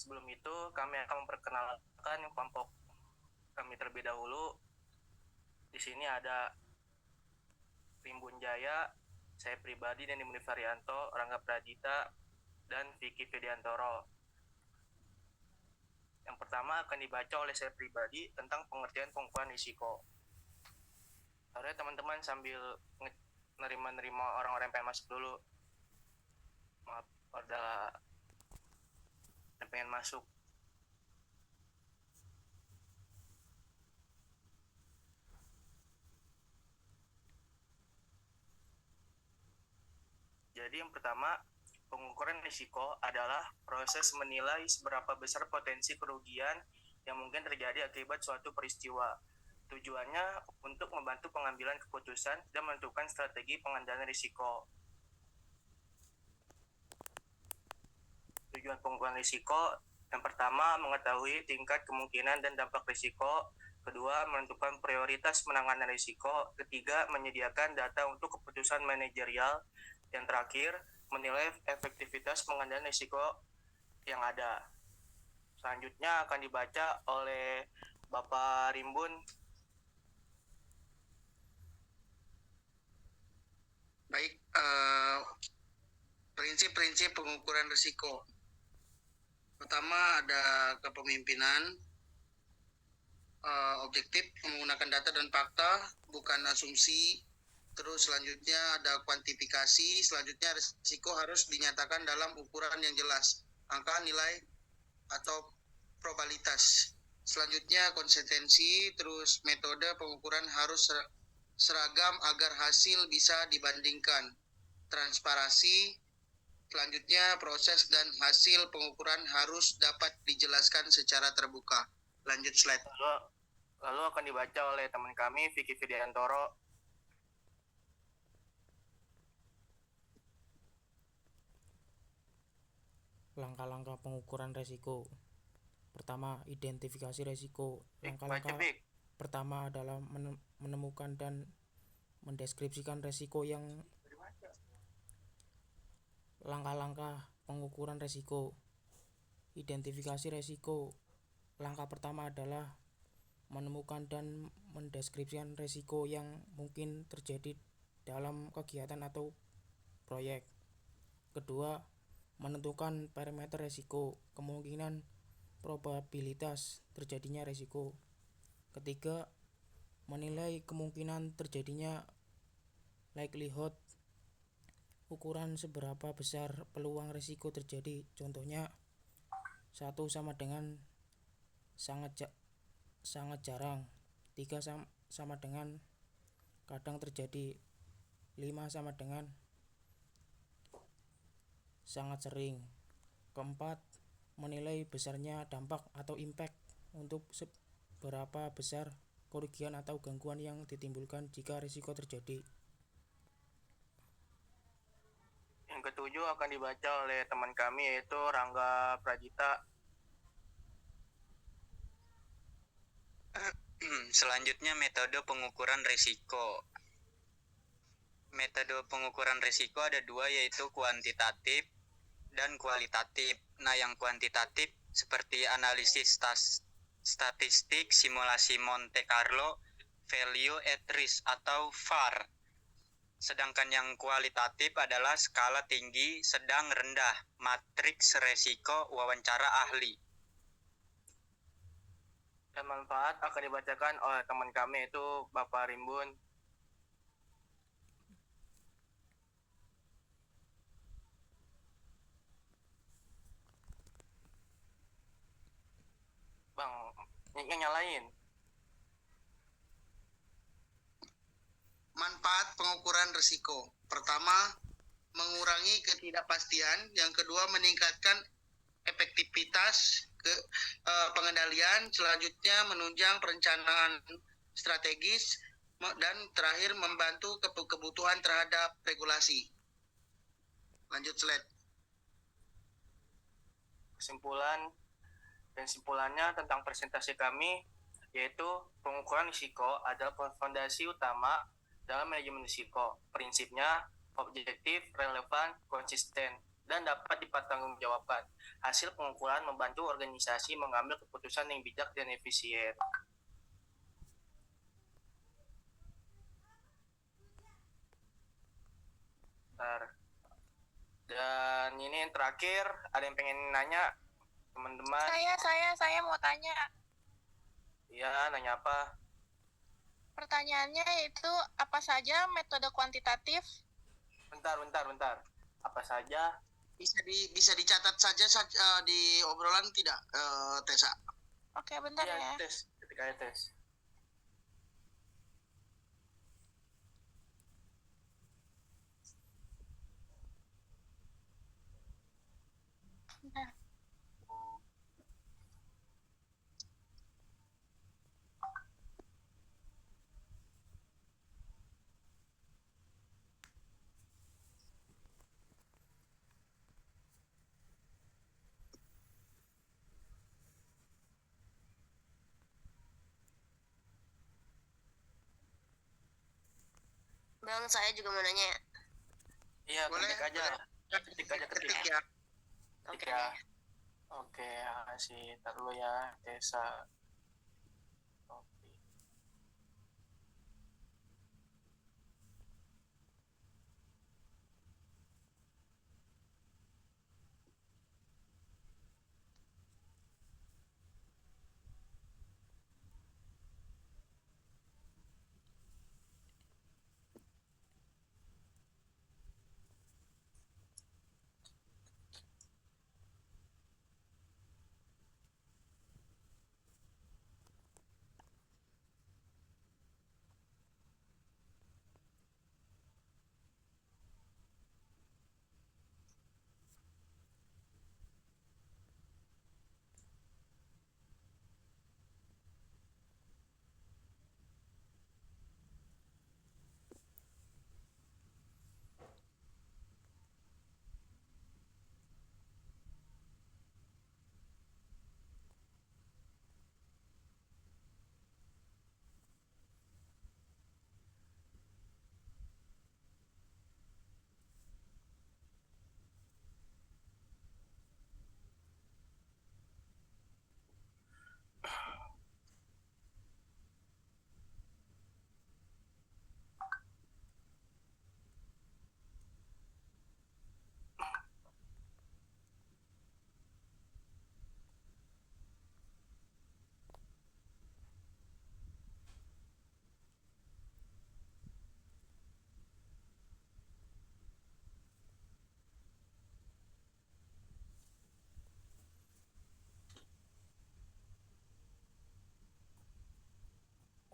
Sebelum itu, kami akan memperkenalkan kelompok kami terlebih dahulu. Di sini ada Rimbun Jaya, saya pribadi Denny Munifarianto, Rangga Pradita, dan Vicky Fidiantoro. Yang pertama akan dibaca oleh saya pribadi tentang pengertian pengukuran risiko. Harusnya teman-teman sambil nerima orang-orang yang pengen masuk dulu. Maaf, ada yang pengen masuk. Jadi yang pertama, pengukuran risiko adalah proses menilai seberapa besar potensi kerugian yang mungkin terjadi akibat suatu peristiwa. Tujuannya untuk membantu pengambilan keputusan dan menentukan strategi pengendalian risiko. Tujuan pengukuran risiko yang pertama, mengetahui tingkat kemungkinan dan dampak risiko. Kedua, menentukan prioritas penanganan risiko. Ketiga, menyediakan data untuk keputusan manajerial. Yang terakhir, menilai efektivitas pengendalian risiko yang ada. Selanjutnya akan dibaca oleh Bapak Rimbun. Baik, prinsip-prinsip pengukuran risiko. Pertama ada kepemimpinan, objektif menggunakan data dan fakta, bukan asumsi. Terus selanjutnya ada kuantifikasi, selanjutnya risiko harus dinyatakan dalam ukuran yang jelas, angka, nilai, atau probabilitas. Selanjutnya konsistensi, terus metode pengukuran harus seragam agar hasil bisa dibandingkan. Transparansi, selanjutnya proses dan hasil pengukuran harus dapat dijelaskan secara terbuka. Lanjut slide. Lalu akan dibaca oleh teman kami, Vicky Fidiantoro. Langkah-langkah pengukuran risiko. Pertama, identifikasi risiko. Langkah-langkah pertama adalah menemukan dan mendeskripsikan risiko yang langkah-langkah pengukuran risiko. Identifikasi risiko. Langkah pertama adalah menemukan dan mendeskripsikan risiko yang mungkin terjadi dalam kegiatan atau proyek. Kedua, menentukan parameter risiko, kemungkinan probabilitas terjadinya risiko. Ketiga, menilai kemungkinan terjadinya likelihood, ukuran seberapa besar peluang risiko terjadi. Contohnya 1 sama dengan sangat jarang, 3 sama dengan kadang terjadi, 5 sama dengan sangat sering. Keempat, menilai besarnya dampak atau impact, untuk seberapa besar kerugian atau gangguan yang ditimbulkan jika risiko terjadi. Yang ketujuh akan dibaca oleh teman kami, yaitu Rangga Pradita. Selanjutnya metode pengukuran risiko. Metode pengukuran risiko ada dua, yaitu kuantitatif dan kualitatif. Nah, yang kuantitatif seperti analisis statistik, simulasi Monte Carlo, value at risk atau VAR. Sedangkan yang kualitatif adalah skala tinggi, sedang, rendah, matriks resiko, wawancara ahli. Dan manfaat akan dibacakan oleh teman kami, yaitu Bapak Rimbun. Bang, nyalain. Manfaat pengukuran risiko. Pertama, mengurangi ketidakpastian. Yang kedua, meningkatkan efektivitas pengendalian. Selanjutnya, menunjang perencanaan strategis. Dan terakhir, membantu kebutuhan terhadap regulasi. Lanjut slide. Kesimpulannya tentang presentasi kami, yaitu pengukuran risiko adalah fondasi utama dalam manajemen risiko. Prinsipnya objektif, relevan, konsisten, dan dapat dipertanggungjawabkan. Hasil pengukuran membantu organisasi mengambil keputusan yang bijak dan efisien. Bentar. Dan ini yang terakhir, ada yang pengen nanya, teman-teman? Saya mau tanya. Iya, nanya apa? Pertanyaannya itu apa saja metode kuantitatif? Bentar. Apa saja? Bisa dicatat saja di obrolan tidak, Tessa? Oke, bentar Iya, ya. tes. Ketika tes. Nah, Bang, saya juga mau nanya. Iya, Boleh, ketik aja. Ketik aja, ketik. Ketik ya. Ketik Oke. ya. Oke, kasih. Ntar dulu ya, Tessa. Oke.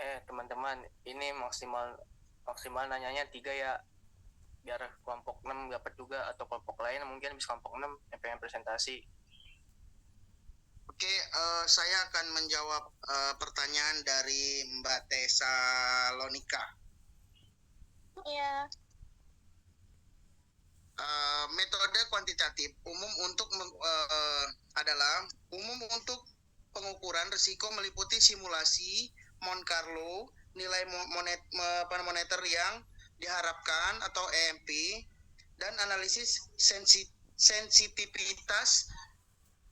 Teman-teman, ini maksimal nanyanya 3 ya, biar kelompok 6 dapat juga, atau kelompok lain mungkin bisa kelompok 6 yang pengen presentasi. Oke, saya akan menjawab pertanyaan dari Mbak Tessa Lonika. iya. Metode kuantitatif adalah umum untuk pengukuran risiko meliputi simulasi Monte Carlo, nilai moneter yang diharapkan atau EMP, dan analisis sensitivitas.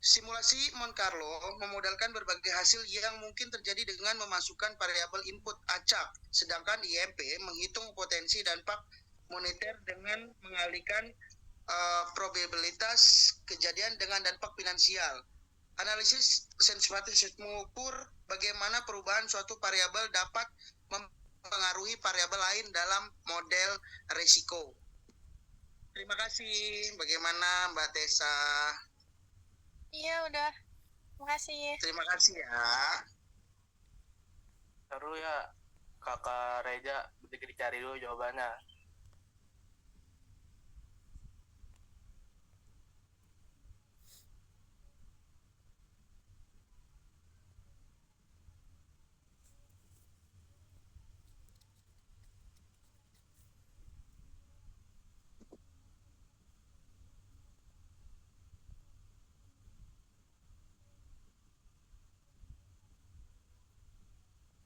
Simulasi Monte Carlo memodalkan berbagai hasil yang mungkin terjadi dengan memasukkan variabel input acak, sedangkan IMP menghitung potensi dampak moneter dengan mengalihkan probabilitas kejadian dengan dampak finansial. Analisis sensitivitas mengukur bagaimana perubahan suatu variabel dapat mempengaruhi variabel lain dalam model risiko. Terima kasih. Bagaimana Mbak Tessa? Iya, udah. Makasih. Terima kasih ya. Taruh ya, Kakak Reja, dicari dulu jawabannya.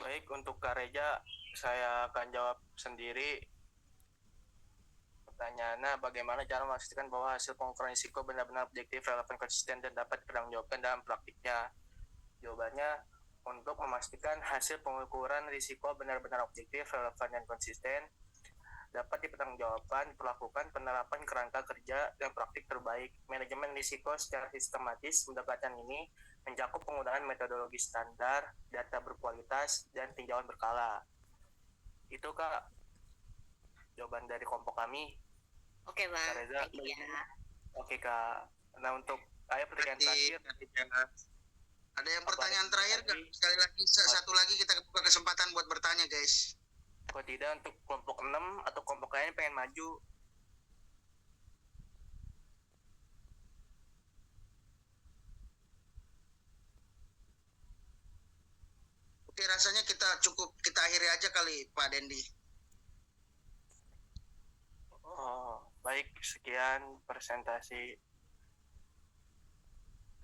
Baik, untuk Kak Reja, saya akan jawab sendiri. Pertanyaannya, bagaimana cara memastikan bahwa hasil pengukuran risiko benar-benar objektif, relevan, konsisten, dan dapat dipertanggungjawabkan dalam praktiknya? Jawabannya, untuk memastikan hasil pengukuran risiko benar-benar objektif, relevan, dan konsisten, dapat dipertanggungjawabkan, diperlakukan penerapan kerangka kerja dan praktik terbaik. Manajemen risiko secara sistematis pendekatan ini mencakup penggunaan metodologi standar, data berkualitas, dan tinjauan berkala. Itu Kak, jawaban dari kelompok kami. Oke bang, Kak Reza, thank you ya. Oke Kak. Nah untuk pertanyaan Berarti, terakhir. ada yang pertanyaan terakhir kan? Sekali lagi, satu lagi kita buka kesempatan buat bertanya guys. Kalau tidak untuk kelompok 6 atau kelompok lain pengen maju. Oke, rasanya kita akhiri aja kali Pak Dendi. Oh, baik, sekian presentasi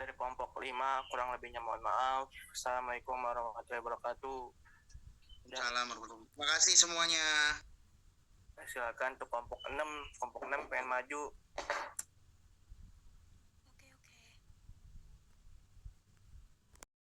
dari kelompok 5, kurang lebihnya mohon maaf. Assalamualaikum warahmatullahi wabarakatuh. Dan Salam warahmatullahi wabarakatuh. Terima kasih semuanya. silakan untuk kelompok 6 pengen maju.